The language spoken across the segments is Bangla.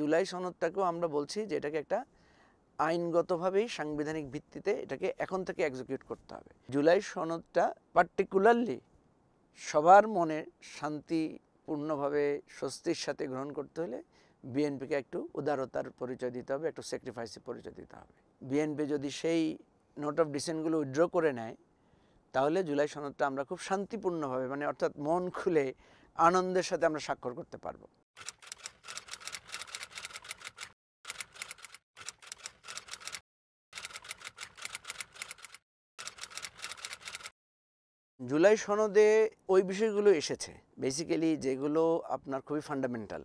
জুলাই সনদটাকেও আমরা বলছি যে এটাকে একটা আইনগতভাবেই সাংবিধানিক ভিত্তিতে এটাকে এখন থেকে এক্সিকিউট করতে হবে। জুলাই সনদটা পার্টিকুলারলি সবার মনে শান্তিপূর্ণভাবে স্বস্তির সাথে গ্রহণ করতে হলে বিএনপিকে একটু উদারতার পরিচয় দিতে হবে, একটু স্যাক্রিফাইসের পরিচয় দিতে হবে। বিএনপি যদি সেই নোট অফ ডিসেন্টগুলো উইথড্র করে নেয় তাহলে জুলাই সনদটা আমরা খুব শান্তিপূর্ণভাবে মানে অর্থাৎ মন খুলে আনন্দের সাথে আমরা স্বাক্ষর করতে পারবো। জুলাই সনদে ওই বিষয়গুলো এসেছে বেসিক্যালি যেগুলো আপনার খুবই ফান্ডামেন্টাল,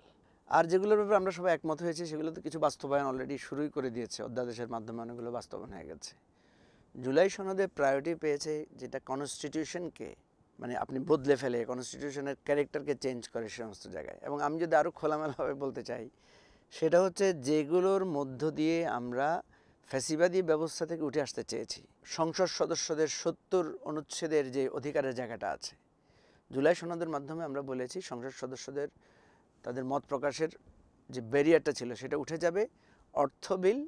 আর যেগুলোর ব্যাপারে আমরা সবাই একমত হয়েছি সেগুলো তো কিছু বাস্তবায়ন অলরেডি শুরুই করে দিয়েছে, অধ্যাদেশের মাধ্যমে অনেকগুলো বাস্তবায়ন হয়ে গেছে। জুলাই সনদে প্রায়োরিটি পেয়েছে যেটা কনস্টিটিউশনকে মানে আপনি বদলে ফেলে কনস্টিটিউশনের ক্যারেক্টারকে চেঞ্জ করে সে সমস্ত জায়গায়। এবং আমি যদি আরও খোলামেলাভাবে বলতে চাই সেটা হচ্ছে যেগুলোর মধ্য দিয়ে আমরা ফ্যাসিবাদী ব্যবস্থা থেকে উঠে আসতে চেয়েছি। সংসদ সদস্যদের ৭০ অনুচ্ছেদের যে অধিকারের জায়গাটা আছে, জুলাই সনদের মাধ্যমে আমরা বলেছি সংসদ সদস্যদের তাদের মত প্রকাশের যে ব্যারিয়ারটা ছিল সেটা উঠে যাবে অর্থ বিল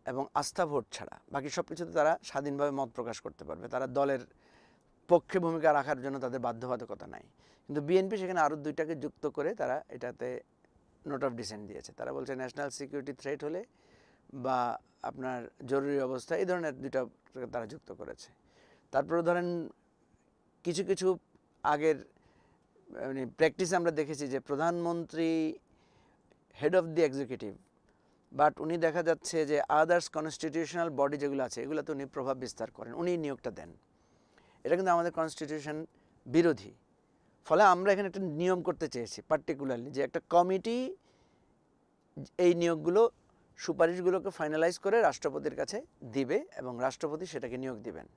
এবং আস্থা ভোট ছাড়া। বাকি সব কিছুতে তারা স্বাধীনভাবে মত প্রকাশ করতে পারবে, তারা দলের পক্ষে ভূমিকা রাখার জন্য তাদের বাধ্যবাধকতা নাই। কিন্তু বিএনপি সেখানে আরও দুইটাকে যুক্ত করে তারা এটাতে নোট অফ ডিসেন্ট দিয়েছে। তারা বলছে ন্যাশনাল সিকিউরিটি থ্রেট হলে বা আপনার জরুরি অবস্থা এই ধরনের দুইটা তারা যুক্ত করেছে। তারপরে ধরেন কিছু কিছু আগের মানে প্র্যাকটিসে আমরা দেখেছি যে প্রধানমন্ত্রী head of the executive, but উনি দেখা যাচ্ছে যে আদার্স কনস্টিটিউশনাল বডি যেগুলো আছে এগুলোতে উনি প্রভাব বিস্তার করেন, উনি নিয়োগটা দেন। এটা কিন্তু আমাদের কনস্টিটিউশন বিরোধী। ফলে আমরা এখানে একটা নিয়ম করতে চেয়েছি পার্টিকুলারলি যে একটা কমিটি এই নিয়োগগুলো সুপারিশগুলোকে ফাইনালাইজ করে রাষ্ট্রপতির কাছে দিবে এবং রাষ্ট্রপতি সেটাকে নিয়োগ দিবেন।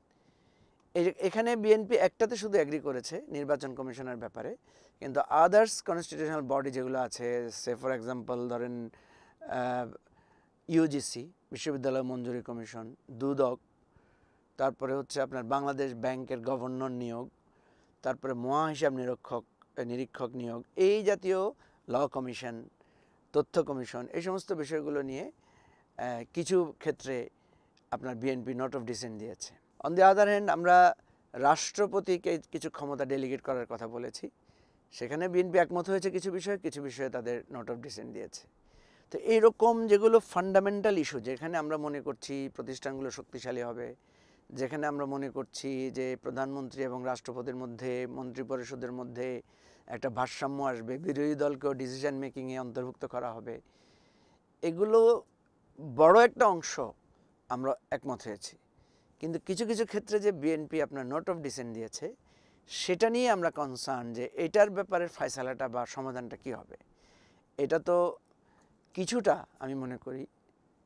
এখানে বিএনপি একটাতে শুধু এগ্রি করেছে নির্বাচন কমিশনের ব্যাপারে, কিন্তু আদার্স কনস্টিটিউশনাল বডি যেগুলো আছে সে ফর এক্সাম্পল ধরেন ইউজিসি বিশ্ববিদ্যালয় মঞ্জুরি কমিশন, দুদক, তারপরে হচ্ছে আপনার বাংলাদেশ ব্যাংকের গভর্নর নিয়োগ, তারপরে মহাহিসাব নিরীক্ষক নিয়োগ, এই জাতীয় ল কমিশন, তথ্য কমিশন, এই সমস্ত বিষয়গুলো নিয়ে কিছু ক্ষেত্রে আপনার বিএনপি নোট অফ ডিসেন্ট দিয়েছে। অন দি আদার হ্যান্ড আমরা রাষ্ট্রপতিকে কিছু ক্ষমতা ডেলিগেট করার কথা বলেছি, সেখানে বিএনপি একমত হয়েছে কিছু বিষয়ে তাদের নোট অফ ডিসেন্ট দিয়েছে। তো এইরকম যেগুলো ফান্ডামেন্টাল ইস্যু যেখানে আমরা মনে করছি প্রতিষ্ঠানগুলো শক্তিশালী হবে, যেখানে আমরা মনে করছি যে প্রধানমন্ত্রী এবং রাষ্ট্রপতির মধ্যে মন্ত্রিপরিষদের মধ্যে একটা ভারসাম্য আসবে, বিরোধী দলকেও ডিসিশন মেকিংয়ে অন্তর্ভুক্ত করা হবে, এগুলো বড় একটা অংশ আমরা একমত হয়েছি। কিন্তু কিছু কিছু ক্ষেত্রে যে বিএনপি আপনার নোট অফ ডিসেন্ট দিয়েছে সেটা নিয়ে আমরা কনসার্ন যে এটার ব্যাপারে ফয়সালাটা বা সমাধানটা কী হবে। এটা তো কিছুটা আমি মনে করি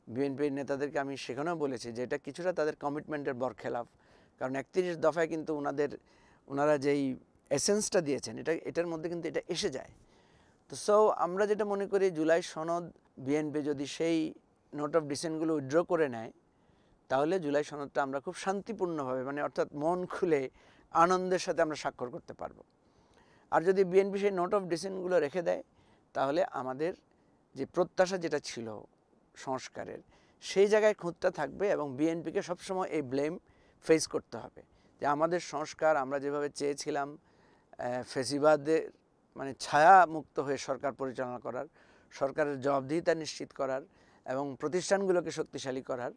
বিএনপির নেতাদেরকে আমি সেখানেও বলেছি যে এটা কিছুটা তাদের কমিটমেন্টের বরখেলাফ, কারণ ৩১ দফায় কিন্তু ওনারা যেই এসেন্সটা দিয়েছেন এটার মধ্যে কিন্তু এটা এসে যায়। তো আমরা যেটা মনে করি জুলাই সনদ বিএনপি যদি সেই নোট অফ ডিসেন্টগুলো উইথড্র করে নেয় তাহলে জুলাই সনদটা আমরা খুব শান্তিপূর্ণভাবে মানে অর্থাৎ মন খুলে আনন্দের সাথে আমরা স্বাক্ষর করতে পারবো। আর যদি বিএনপি সেই নোট অফ ডিসেন্টগুলো রেখে দেয় তাহলে আমাদের যে প্রত্যাশা যেটা ছিল সংস্কারের সেই জায়গায় খুঁতটা থাকবে এবং বিএনপিকে সবসময় এই ব্লেম ফেস করতে হবে যে আমাদের সংস্কার আমরা যেভাবে চেয়েছিলাম ফ্যাসিবাদের মানে ছায়া মুক্ত হয়ে সরকার পরিচালনা করার, সরকারের জবাবদিহিতা নিশ্চিত করার এবং প্রতিষ্ঠানগুলোকে শক্তিশালী করার,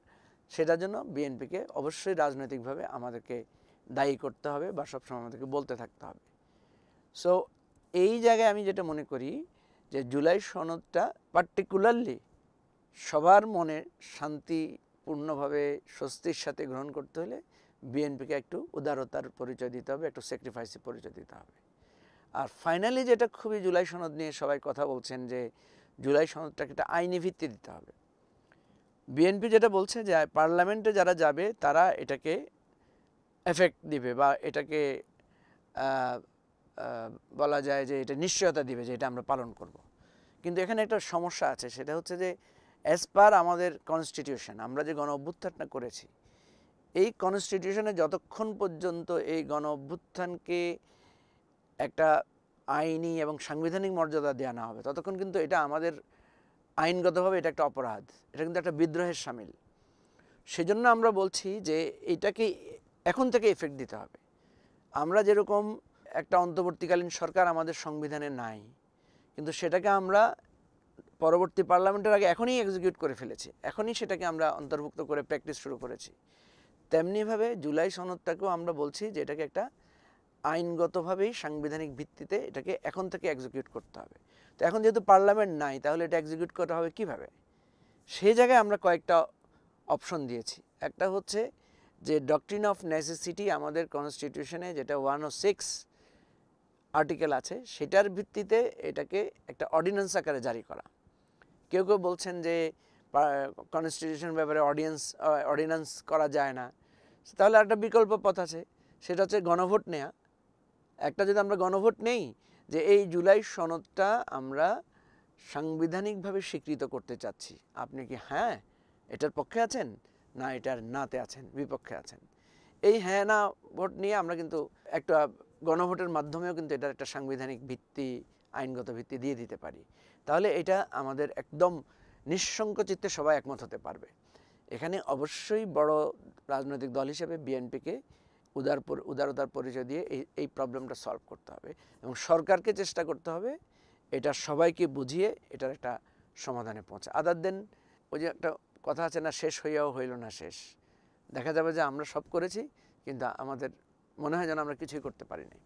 সেটার জন্য বিএনপিকে অবশ্যই রাজনৈতিকভাবে আমাদেরকে দায়ী করতে হবে বা সবসময় আমাদেরকে বলতে থাকতে হবে। সো এই জায়গায় আমি যেটা মনে করি যে জুলাই সনদটা পার্টিকুলারলি সবার মনে শান্তিপূর্ণভাবে স্বস্তির সাথে গ্রহণ করতে হলে বিএনপিকে একটু উদারতার পরিচয় দিতে হবে, একটু স্যাক্রিফাইসের পরিচয় দিতে হবে। আর ফাইনালি যেটা খুবই জুলাই সনদ নিয়ে সবাই কথা বলছেন যে জুলাই সনদটাকে একটা আইনি ভিত্তি দিতে হবে। বিএনপি যেটা বলছে যে পার্লামেন্টে যারা যাবে তারা এটাকে এফেক্ট দিবে বা এটাকে বলা যায় যে এটা নিশ্চয়তা দিবে যে এটা আমরা পালন করব। কিন্তু এখানে একটা সমস্যা আছে, সেটা হচ্ছে যে অ্যাজ পার আমাদের কনস্টিটিউশন আমরা যে গণ অভ্যুত্থানটা করেছি এই কনস্টিটিউশনে যতক্ষণ পর্যন্ত এই গণ অভ্যুত্থানকে একটা আইনি এবং সাংবিধানিক মর্যাদা দেওয়া না হবে ততক্ষণ কিন্তু এটা আমাদের আইনগতভাবে এটা একটা অপরাধ, এটা কিন্তু একটা বিদ্রোহের শামিল। সেজন্য আমরা বলছি যে এটাকে এখন থেকে এফেক্ট দিতে হবে। আমরা যেরকম একটা অন্তর্বর্তীকালীন সরকার আমাদের সংবিধানে নাই, কিন্তু সেটাকে আমরা পরবর্তী পার্লামেন্টের আগে এখনই এক্সিকিউট করে ফেলেছি, এখনই সেটাকে আমরা অন্তর্ভুক্ত করে প্র্যাকটিস শুরু করেছি। তেমনিভাবে জুলাই সনদটাকেও আমরা বলছি যে এটাকে একটা আইনগতভাবেই সাংবিধানিক ভিত্তিতে এটাকে এখন থেকে এক্সিকিউট করতে হবে। তো এখন যেহেতু পার্লামেন্ট নাই, তাহলে এটা এক্সিকিউট করা হবে কিভাবে? সেই জায়গায় আমরা কয়েকটা অপশন দিয়েছি। একটা হচ্ছে যে ডক্ট্রিন অফ নেসেসিটি আমাদের কনস্টিটিউশনে যেটা 106 আর্টিকেল আছে, সেটার ভিত্তিতে এটাকে একটা অর্ডিন্যান্স আকারে জারি করা। কেউ কেউ বলছেন যে কনস্টিটিউশন ব্যাপারে অর্ডিন্যান্স করা যায় না, তাহলে একটা বিকল্প পথ আছে, সেটা হচ্ছে গণভোট নেওয়া। একটা যদি আমরা গণভোট নেই যে এই জুলাই সনদটা আমরা সাংবিধানিকভাবে স্বীকৃত করতে চাচ্ছি, আপনি কি হ্যাঁ এটার পক্ষে আছেন, না এটার নাতে আছেন, বিপক্ষে আছেন, এই হ্যাঁ না ভোট নিয়ে আমরা কিন্তু একটা গণভোটের মাধ্যমেও কিন্তু এটার একটা সাংবিধানিক ভিত্তি, আইনগত ভিত্তি দিয়ে দিতে পারি। তাহলে এটা আমাদের একদম নিঃসংকোচিত্তে সবাই একমত হতে পারবে। এখানে অবশ্যই বড় রাজনৈতিক দল হিসেবে বিএনপিকে উদারতার পরিচয় দিয়ে এই প্রবলেমটা সলভ করতে হবে, এবং সরকারকে চেষ্টা করতে হবে এটা সবাইকে বুঝিয়ে এটার একটা সমাধানে পৌঁছা। আদার দেন ওই যে একটা কথা আছে না, শেষ হইয়াও হইল না শেষ, দেখা যাবে যে আমরা সব করেছি কিন্তু আমাদের মনে হয় যেন আমরা কিছুই করতে পারি নাই।